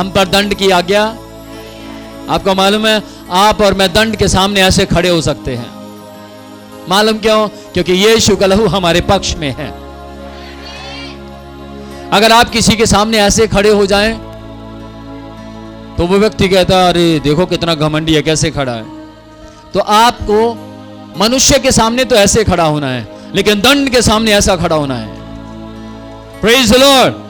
हम पर दंड की आज्ञा। आपको मालूम है आप और मैं दंड के सामने ऐसे खड़े हो सकते हैं। मालूम क्यों? क्योंकि यीशु का लहू हमारे पक्ष में है। अगर आप किसी के सामने ऐसे खड़े हो जाएं तो वो व्यक्ति कहता है अरे देखो कितना घमंडी है, कैसे खड़ा है। तो आपको मनुष्य के सामने तो ऐसे खड़ा होना है, लेकिन दंड के सामने ऐसा खड़ा होना है। Praise the Lord.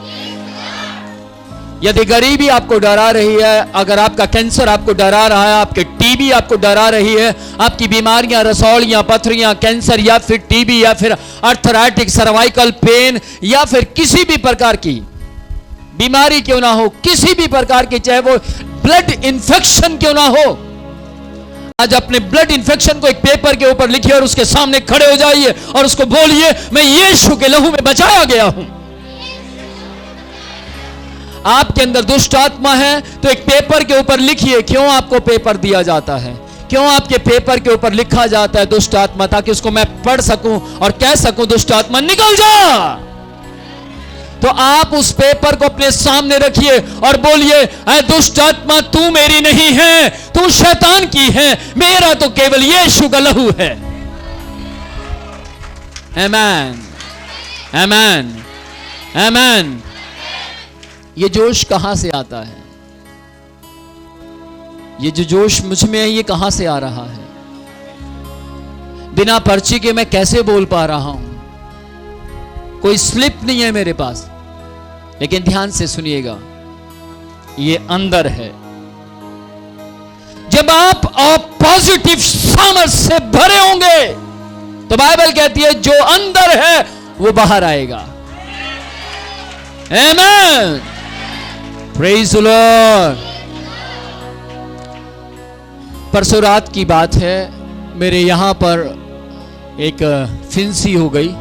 यदि गरीबी आपको डरा रही है, अगर आपका कैंसर आपको डरा रहा है, आपके टीबी आपको डरा रही है, आपकी बीमारियां, रसौलियां, पथरियां, कैंसर या फिर टीबी या फिर आर्थराइटिक, सर्वाइकल पेन या फिर किसी भी प्रकार की बीमारी क्यों ना हो, किसी भी प्रकार की, चाहे वो ब्लड इंफेक्शन क्यों ना हो, आज अपने ब्लड इंफेक्शन को एक पेपर के ऊपर लिखिए और उसके सामने खड़े हो जाइए और उसको बोलिए मैं यीशु के लहू में बचाया गया हूं। आपके अंदर दुष्ट आत्मा है तो एक पेपर के ऊपर लिखिए। क्यों आपको पेपर दिया जाता है? क्यों आपके पेपर के ऊपर लिखा जाता है दुष्ट आत्मा? ताकि उसको मैं पढ़ सकूं और कह सकूं दुष्ट आत्मा निकल जा। तो आप उस पेपर को अपने सामने रखिए और बोलिए ऐ दुष्ट आत्मा तू मेरी नहीं है, तू शैतान की है, मेरा तो केवल यीशु का लहू है। आमीन, आमीन, आमीन। ये जोश कहां से आता है? ये जो जोश मुझ में है ये कहां से आ रहा है? बिना पर्ची के मैं कैसे बोल पा रहा हूं? कोई स्लिप नहीं है मेरे पास। लेकिन ध्यान से सुनिएगा, ये अंदर है। जब आप पॉजिटिव सामर्थ से भरे होंगे तो बाइबल कहती है जो अंदर है वो बाहर आएगा। आमीन, प्रेज द लॉर्ड। परसों रात की बात है, मेरे यहां पर एक फिंसी हो गई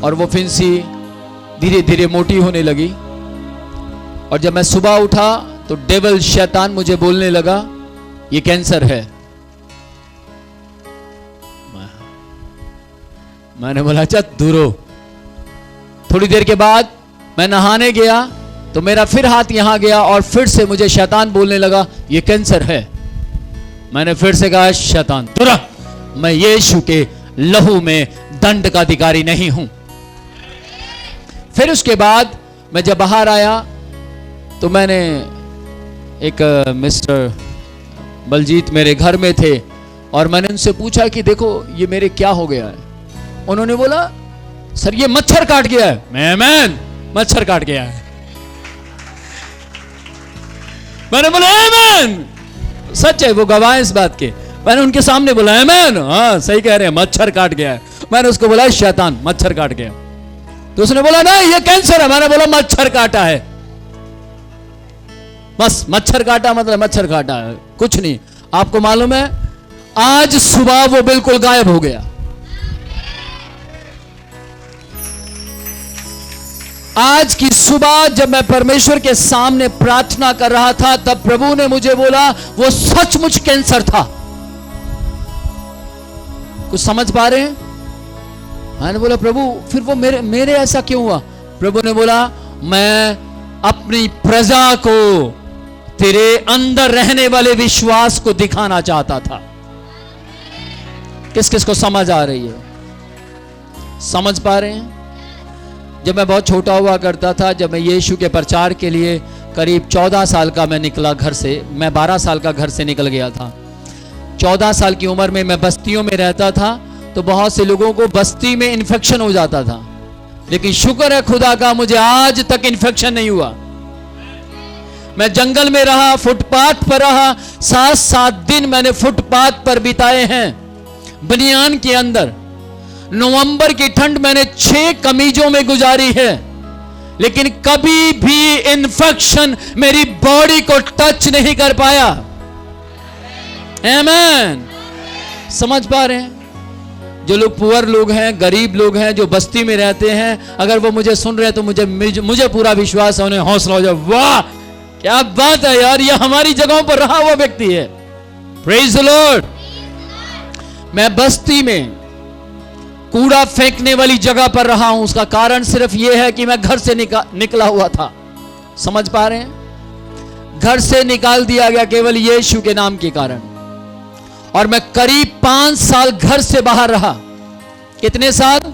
और वो फिंसी धीरे धीरे मोटी होने लगी। और जब मैं सुबह उठा तो डेविल, शैतान मुझे बोलने लगा ये कैंसर है। मैंने बोला अच्छा दूर हो। थोड़ी देर के बाद मैं नहाने गया तो मेरा फिर हाथ यहां गया और फिर से मुझे शैतान बोलने लगा ये कैंसर है। मैंने फिर से कहा शैतान दूर, मैं यीशु के लहू में दंड का अधिकारी नहीं हूं। फिर उसके बाद मैं जब बाहर आया तो मैंने एक मिस्टर बलजीत मेरे घर में थे और मैंने उनसे पूछा कि देखो ये मेरे क्या हो गया है। उन्होंने बोला सर ये मच्छर काट गया है। मैन मच्छर काट गया है। मैंने बोला आमीन, सच है, वो गवाह है इस बात के। मैंने उनके सामने बोला आमीन, हाँ सही कह रहे हैं, मच्छर काट गया है। मैंने उसको बोला शैतान मच्छर काट गया। तो उसने बोला नहीं ये कैंसर है। मैंने बोला मच्छर काटा है, बस मच्छर काटा मतलब मच्छर काटा है, कुछ नहीं। आपको मालूम है आज सुबह वो बिल्कुल गायब हो गया। आज की सुबह जब मैं परमेश्वर के सामने प्रार्थना कर रहा था तब प्रभु ने मुझे बोला वो सचमुच कैंसर था। कुछ समझ पा रहे हैं? मैंने बोला प्रभु फिर वो मेरे ऐसा क्यों हुआ? प्रभु ने बोला मैं अपनी प्रजा को तेरे अंदर रहने वाले विश्वास को दिखाना चाहता था। किस किस को समझ आ रही है? समझ पा रहे हैं? जब मैं बहुत छोटा हुआ करता था, जब मैं यीशु के प्रचार के लिए करीब 14 साल का मैं निकला घर से, मैं 12 साल का घर से निकल गया था। 14 साल की उम्र में मैं बस्तियों में रहता था तो बहुत से लोगों को बस्ती में इन्फेक्शन हो जाता था, लेकिन शुक्र है खुदा का मुझे आज तक इन्फेक्शन नहीं हुआ। मैं जंगल में रहा, फुटपाथ पर रहा, 7-7 दिन मैंने फुटपाथ पर बिताए हैं, बनियान के अंदर। नवंबर की ठंड मैंने 6 कमीजों में गुजारी है, लेकिन कभी भी इन्फेक्शन मेरी बॉडी को टच नहीं कर पाया। आमीन, समझ पा रहे हैं? जो लोग पुअर लोग हैं, गरीब लोग हैं, जो बस्ती में रहते हैं, अगर वो मुझे सुन रहे हैं तो मुझे पूरा विश्वास है, उन्हें हौसला हो जाए, वाह क्या बात है यार, ये हमारी जगहों पर रहा हुआ व्यक्ति है। Praise the Lord. मैं बस्ती में कूड़ा फेंकने वाली जगह पर रहा हूं। उसका कारण सिर्फ यह है कि मैं घर से निकला हुआ था। समझ पा रहे हैं? घर से निकाल दिया गया केवल यीशु के नाम के कारण। और मैं करीब 5 साल घर से बाहर रहा। कितने साल?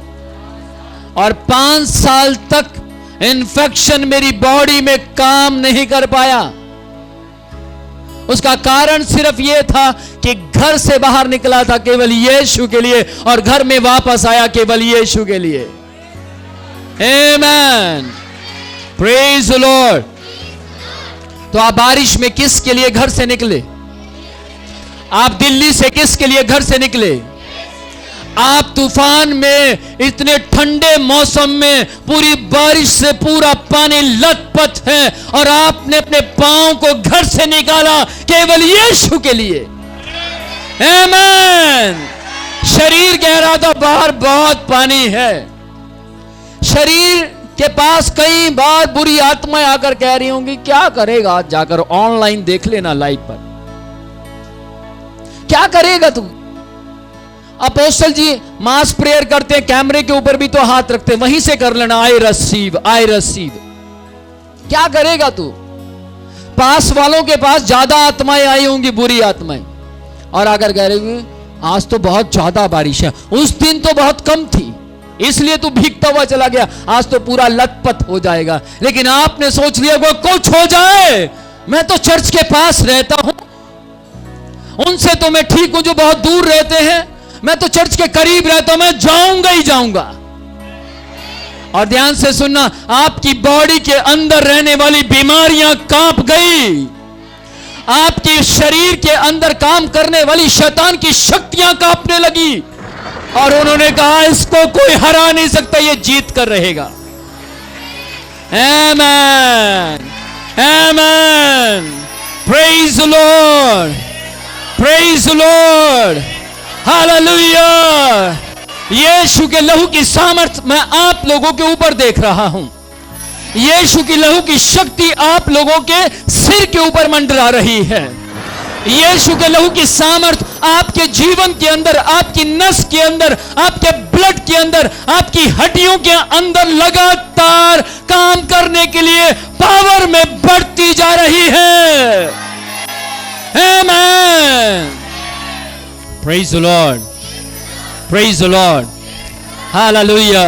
और 5 साल तक इन्फेक्शन मेरी बॉडी में काम नहीं कर पाया। उसका कारण सिर्फ यह था कि घर से बाहर निकला था केवल यीशु के लिए, और घर में वापस आया केवल यीशु के लिए। आमेन, प्रेज द लॉर्ड। तो आप बारिश में किसके लिए घर से निकले? आप दिल्ली से किसके लिए घर से निकले? आप तूफान में, इतने ठंडे मौसम में, पूरी बारिश से पूरा पानी लथपथ है, और आपने अपने पांव को घर से निकाला केवल यीशु के लिए। आमेन। शरीर कह रहा था बाहर बहुत पानी है। शरीर के पास कई बार बुरी आत्माएं आकर कह रही होंगी, क्या करेगा आज जाकर ऑनलाइन देख लेना लाइव पर, क्या करेगा तू? अपोस्टल जी मास प्रेयर करते हैं, कैमरे के ऊपर भी तो हाथ रखते हैं, वहीं से कर लेना, आई रिसीव, आई रिसीव। क्या करेगा तू? पास वालों के पास ज्यादा आत्माएं आई होंगी, बुरी आत्माएं, और आकर कह रही आज तो बहुत ज्यादा बारिश है, उस दिन तो बहुत कम थी इसलिए तू भीगता हुआ चला गया, आज तो पूरा लथपथ हो जाएगा। लेकिन आपने सोच लिया वो कुछ हो जाए, मैं तो चर्च के पास रहता हूं, उनसे तो मैं ठीक हूं जो बहुत दूर रहते हैं, मैं तो चर्च के करीब रहता हूं, मैं जाऊंगा ही जाऊंगा। और ध्यान से सुनना, आपकी बॉडी के अंदर रहने वाली बीमारियां कांप गई, आपके शरीर के अंदर काम करने वाली शैतान की शक्तियां कांपने लगी, और उन्होंने कहा इसको कोई हरा नहीं सकता, ये जीत कर रहेगा। Amen, amen, praise the Lord, praise the Lord, hallelujah. Yeshu के लहू की सामर्थ मैं आप लोगों के ऊपर देख रहा हूं। यीशु की लहू की शक्ति आप लोगों के सिर के ऊपर मंडरा रही है। यीशु के लहू की सामर्थ आपके जीवन के अंदर, आपकी नस के अंदर, आपके ब्लड के अंदर, आपकी हड्डियों के अंदर लगातार काम करने के लिए पावर में बढ़ती जा रही है। Amen, praise the Lord, praise the Lord, hallelujah,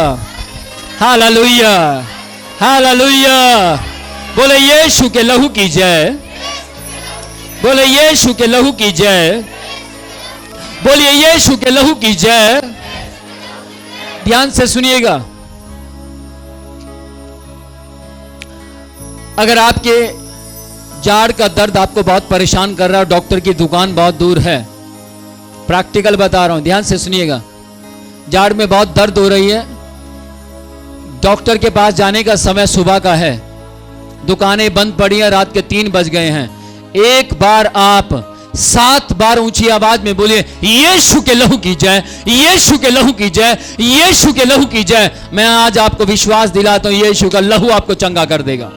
hallelujah, hallelujah. बोले यीशु के लहू की जय, बोले यीशु के लहू की जय, बोलिए यीशु के लहू की जय। ध्यान से सुनिएगा, अगर आपके जाड़ का दर्द आपको बहुत परेशान कर रहा है, डॉक्टर की दुकान बहुत दूर है, प्रैक्टिकल बता रहा हूं, ध्यान से सुनिएगा। जाड़ में बहुत दर्द हो रही है, डॉक्टर के पास जाने का समय सुबह का है, दुकानें बंद पड़ी हैं, रात के 3 बज गए हैं। एक बार आप 7 बार ऊंची आवाज में बोलिए यीशु के लहू की जय, यीशु के लहू की जय, यीशु के लहू की जय। मैं आज आपको विश्वास दिलाता हूं, यीशु का लहू आपको चंगा कर देगा।